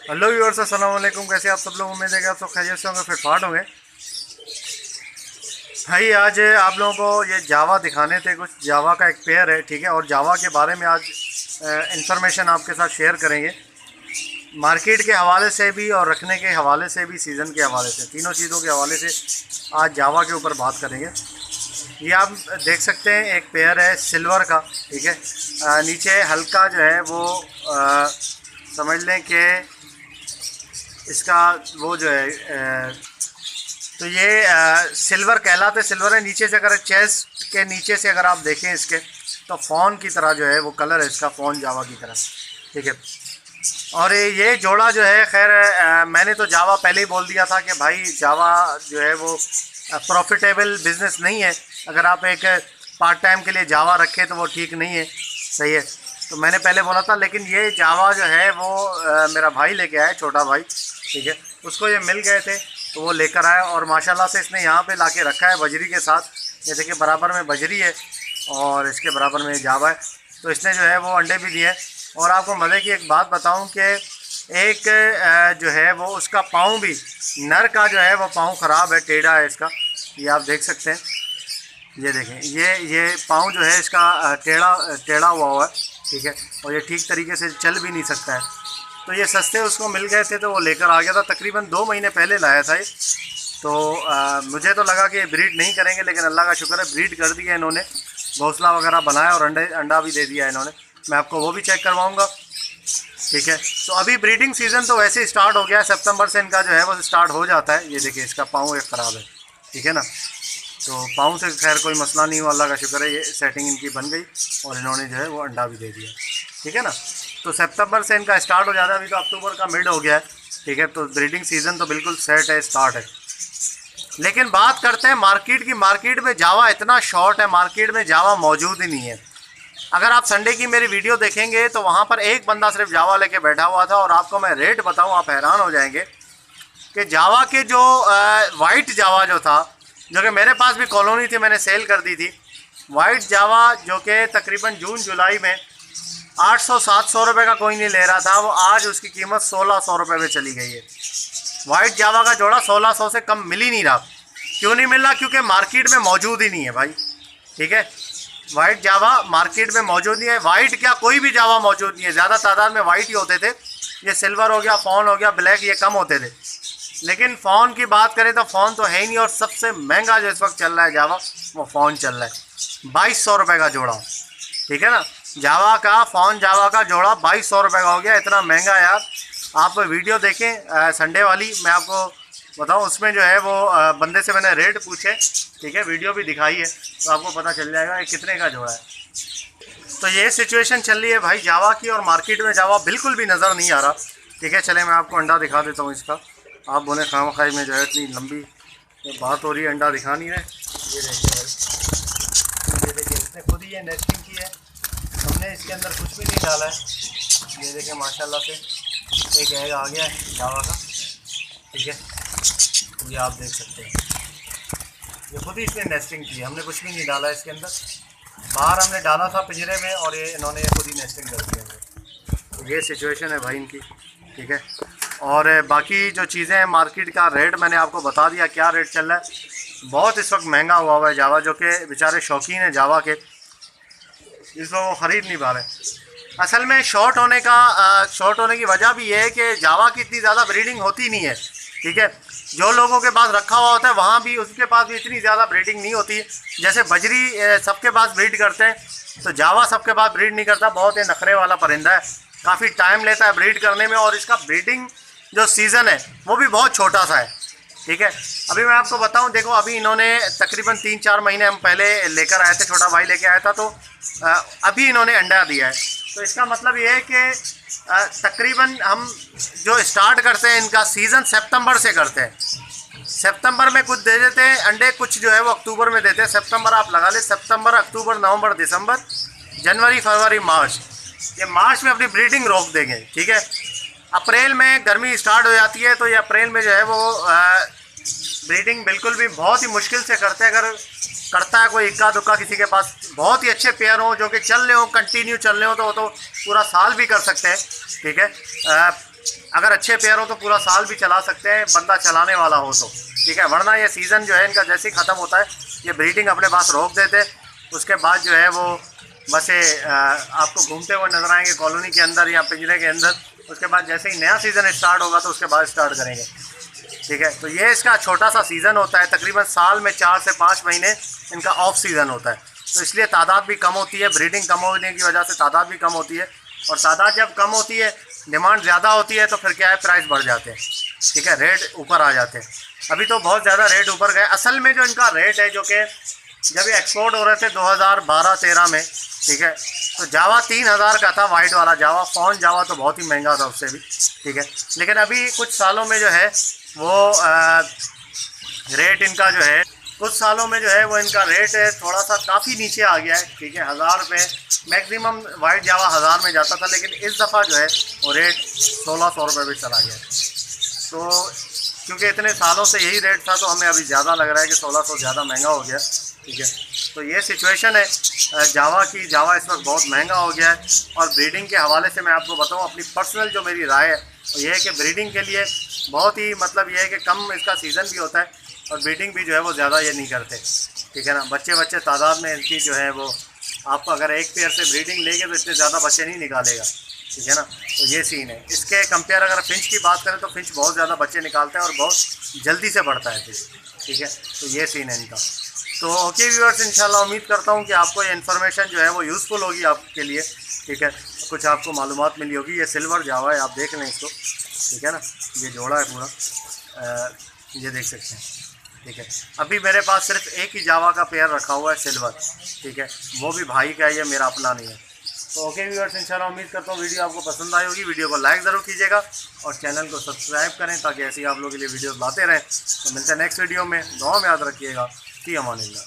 Hello viewers, अस्सलाम वालेकुम। कैसे आप सब लोग? उम्मीद है कि आप सब खैरियत से होंगे, फिटफाट होंगे। भाई आज आप लोगों को ये जावा दिखाने थे, कुछ जावा का एक पेयर है, ठीक है। और जावा के बारे में आज इंफॉर्मेशन आपके साथ शेयर करेंगे, मार्केट के हवाले से भी और रखने के हवाले से भी, सीज़न के हवाले से, तीनों चीज़ों के हवाले से आज जावा के ऊपर बात करेंगे। ये आप देख सकते हैं, एक पेयर है सिल्वर का, ठीक है। नीचे हल्का जो है वो समझ लें कि इसका वो जो है तो ये सिल्वर कहलाते सिल्वर है। नीचे से अगर चेस्ट के नीचे से अगर आप देखें इसके, तो फ़ोन की तरह जो है वो कलर है इसका, फ़ोन जावा की तरह, ठीक है। और ये जोड़ा जो है, खैर मैंने तो जावा पहले ही बोल दिया था कि भाई जावा जो है वो प्रॉफिटेबल बिज़नेस नहीं है। अगर आप एक पार्ट टाइम के लिए जावा रखें तो वो ठीक नहीं है, सही है। तो मैंने पहले बोला था, लेकिन ये जावा जो है वो मेरा भाई लेके आया, छोटा भाई, ठीक है। उसको ये मिल गए थे तो वो लेकर आया और माशाल्लाह से इसने यहाँ पे लाके रखा है बजरी के साथ। ये देखिए, बराबर में बजरी है और इसके बराबर में जावा है। तो इसने जो है वो अंडे भी दिए। और आपको मज़े की एक बात बताऊं कि एक जो है वो उसका पाँव भी, नर का जो है वो पाँव ख़राब है, टेढ़ा है इसका। ये आप देख सकते हैं, ये देखें, ये पाँव जो है इसका टेढ़ा टेढ़ा हुआ है, ठीक है। और ये ठीक तरीके से चल भी नहीं सकता है। तो ये सस्ते उसको मिल गए थे तो वो लेकर आ गया था, तकरीबन 2 महीने पहले लाया था ये। तो मुझे तो लगा कि ब्रीड नहीं करेंगे, लेकिन अल्लाह का शुक्र है ब्रीड कर दिया इन्होंने, घोंसला वगैरह बनाया और अंडा भी दे दिया इन्होंने। मैं आपको वो भी चेक करवाऊँगा, ठीक है। तो अभी ब्रीडिंग सीज़न तो वैसे ही स्टार्ट हो गया है, सितंबर से इनका जो है वो स्टार्ट हो जाता है। ये देखिए, इसका पाँव एक ख़राब है, ठीक है ना। तो पाँव से खैर कोई मसला नहीं हुआ, अल्लाह का शुक्र है। ये सेटिंग इनकी बन गई और इन्होंने जो है वो अंडा भी दे दिया, ठीक है ना। तो सितंबर से इनका स्टार्ट हो जाता है, अभी तो अक्टूबर का मिड हो गया है, ठीक है। तो ब्रीडिंग सीज़न तो बिल्कुल सेट है, स्टार्ट है। लेकिन बात करते हैं मार्केट की। मार्केट में जावा इतना शॉर्ट है, मार्केट में जावा मौजूद ही नहीं है। अगर आप संडे की मेरी वीडियो देखेंगे तो वहाँ पर एक बंदा सिर्फ जावा लेके बैठा हुआ था, और आपको मैं रेट बताऊँ, आप हैरान हो जाएंगे कि जावा के जो वाइट जावा जो था, जो कि मेरे पास भी कॉलोनी थी, मैंने सेल कर दी थी। वाइट जावा जो कि तकरीबन जून जुलाई में 800-700 रुपये का कोई नहीं ले रहा था, वो आज उसकी कीमत 1600 रुपये में चली गई है। वाइट जावा का जोड़ा 1600 से कम मिल ही नहीं रहा। क्यों नहीं मिल रहा? क्योंकि मार्केट में मौजूद ही नहीं है भाई, ठीक है। वाइट जावा मार्केट में मौजूद नहीं है। वाइट क्या, कोई भी जावा मौजूद नहीं है। ज़्यादा तादाद में वाइट ही होते थे। ये सिल्वर हो गया, फ़ोन हो गया, ब्लैक, ये कम होते थे। लेकिन फ़ोन की बात करें तो फ़ोन तो है ही नहीं। और सबसे महंगा जो इस वक्त चल रहा है जावा, वो फ़ोन चल रहा है 2200 रुपये का जोड़ा, ठीक है ना। जावा का फ़ोन, जावा का जोड़ा 2200 रुपये का हो गया। इतना महंगा यार। आप वीडियो देखें संडे वाली, मैं आपको बताऊं, उसमें जो है वो बंदे से मैंने रेट पूछे, ठीक है, वीडियो भी दिखाई है, तो आपको पता चल जाएगा ये कितने का जोड़ा है। तो ये सिचुएशन चल रही है भाई जावा की, और मार्केट में जावा बिल्कुल भी नज़र नहीं आ रहा, ठीक है। चले मैं आपको अंडा दिखा देता हूँ इसका। आप बोले खाम खाई में जो है इतनी लंबी बात हो रही है, अंडा दिखा नहीं रहे। ये देखिए भाई, ये देखिए, इसने खुद ही ये नेस्टिंग की है, हमने इसके अंदर कुछ भी नहीं डाला है। ये देखिए माशाल्लाह से एक एग आ गया है जावा का, ठीक है। ये आप देख सकते हैं, ये खुद ही इसने नेस्टिंग की है, हमने कुछ भी नहीं डाला इसके अंदर। बाहर हमने डाला था पिंजरे में, और ये इन्होंने खुद ही नेस्टिंग कर दी है। तो ये सिचुएशन है भाई इनकी, ठीक है। और बाकी जो चीज़ें हैं, मार्केट का रेट मैंने आपको बता दिया क्या रेट चल रहा है। बहुत इस वक्त महंगा हुआ है जावा, जो कि बेचारे शौकीन हैं जावा के, इस वक्त वो ख़रीद नहीं पा रहे। असल में शॉर्ट होने की वजह भी ये है कि जावा की इतनी ज़्यादा ब्रीडिंग होती नहीं है, ठीक है। जो लोगों के पास रखा हुआ होता है वहाँ भी उसके पास भी इतनी ज़्यादा ब्रीडिंग नहीं होती है। जैसे बजरी सबके पास ब्रीड करते हैं, तो जावा सबके पास ब्रीड नहीं करता। बहुत ही नखरे वाला परिंदा है, काफ़ी टाइम लेता है ब्रीड करने में, और इसका ब्रीडिंग जो सीज़न है वो भी बहुत छोटा सा है, ठीक है। अभी मैं आपको बताऊं, देखो, अभी इन्होंने तकरीबन 3-4 महीने हम पहले लेकर आए थे, छोटा भाई लेके आया था, तो अभी इन्होंने अंडा दिया है। तो इसका मतलब ये है कि तकरीबन हम जो स्टार्ट करते हैं इनका सीज़न सितंबर से करते हैं। सितंबर में कुछ दे देते हैं अंडे, कुछ जो है वो अक्टूबर में देते हैं। सितंबर आप लगा ले, सितंबर, अक्टूबर, नवंबर, दिसंबर, जनवरी, फरवरी, मार्च, ये मार्च में अपनी ब्रीडिंग रोक देंगे, ठीक है। अप्रैल में गर्मी स्टार्ट हो जाती है, तो ये अप्रैल में जो है वो ब्रीडिंग बिल्कुल भी बहुत ही मुश्किल से करते हैं। अगर करता है कोई इक्का दुक्का किसी के पास बहुत ही अच्छे पेयर हो जो कि चल रहे हो, कंटिन्यू चल रहे हो, तो वो तो पूरा साल भी कर सकते हैं, ठीक है। अगर अच्छे पेयर हो तो पूरा साल भी चला सकते हैं, बंदा चलाने वाला हो तो, ठीक है। वरना ये सीज़न जो है इनका जैसे ही ख़त्म होता है ये ब्रीडिंग अपने पास रोक देते, उसके बाद जो है वो बस आपको घूमते हुए नजर आएंगे कॉलोनी के अंदर या पिंजरे के अंदर। उसके बाद जैसे ही नया सीज़न स्टार्ट होगा तो उसके बाद स्टार्ट करेंगे, ठीक है। तो ये इसका छोटा सा सीज़न होता है, तकरीबन साल में 4 से 5 महीने इनका ऑफ सीज़न होता है, तो इसलिए तादाद भी कम होती है, ब्रीडिंग कम होने की वजह से तादाद भी कम होती है। और तादाद जब कम होती है, डिमांड ज़्यादा होती है, तो फिर क्या है, प्राइस बढ़ जाते हैं, ठीक है, रेट ऊपर आ जाते हैं। अभी तो बहुत ज़्यादा रेट ऊपर गए। असल में जो इनका रेट है, जो कि जब ये एक्सपोर्ट हो रहे थे 2012-13 में, ठीक है, तो जावा 3000 का था, वाइट वाला जावा, फॉन जावा तो बहुत ही महंगा था उससे भी, ठीक है। लेकिन अभी कुछ सालों में जो है वो रेट इनका जो है, कुछ सालों में जो है वो इनका रेट थोड़ा सा काफ़ी नीचे आ गया है, ठीक है। 1000 रुपये मैक्सिमम वाइट जावा 1000 में जाता था, लेकिन इस दफ़ा जो है वो रेट 1600 रुपये भी चला गया। तो क्योंकि इतने सालों से यही रेट था, तो हमें अभी ज़्यादा लग रहा है कि 1600 ज़्यादा महंगा हो गया, ठीक है। तो ये सिचुएशन है जावा की। जावा इस वक्त बहुत महंगा हो गया है। और ब्रीडिंग के हवाले से मैं आपको बताऊँ, अपनी पर्सनल जो मेरी राय है वो ये है कि ब्रीडिंग के लिए बहुत ही मतलब ये है कि कम इसका सीज़न भी होता है और ब्रीडिंग भी जो है वो ज़्यादा ये नहीं करते, ठीक है ना। बच्चे तादाद में इनकी जो है वो, आपको अगर एक पेयर से ब्रीडिंग लेंगे तो इतने ज़्यादा बच्चे नहीं निकालेगा, ठीक है ना। तो ये सीन है। इसके कंपेयर अगर फिंच की बात करें तो फिंच बहुत ज़्यादा बच्चे निकालता है और बहुत जल्दी से बढ़ता है फिंच, ठीक है। तो ये सीन है इनका। तो ओके व्यूअर्स, इंशाल्लाह उम्मीद करता हूँ कि आपको ये इन्फॉर्मेशन जो है वो यूज़फुल होगी आपके लिए, ठीक है। कुछ आपको मालूमात मिली होगी। ये सिल्वर जावा है, आप देख लें इसको, ठीक है ना। ये जोड़ा है पूरा, ये देख सकते हैं, ठीक है। अभी मेरे पास सिर्फ एक ही जावा का पेयर रखा हुआ है सिल्वर, ठीक है, वो भी भाई का है, ये मेरा अपना नहीं है। तो ओके व्यूअर्स, इंशाल्लाह उम्मीद करता हूँ वीडियो आपको पसंद आई होगी। वीडियो को लाइक ज़रूर कीजिएगा और चैनल को सब्सक्राइब करें ताकि ऐसे ही आप लोगों के लिए वीडियोस लाते रहें। तो मिलते हैं नेक्स्ट वीडियो में। दुआ में याद रखिएगा। फी अमानिल्लाह।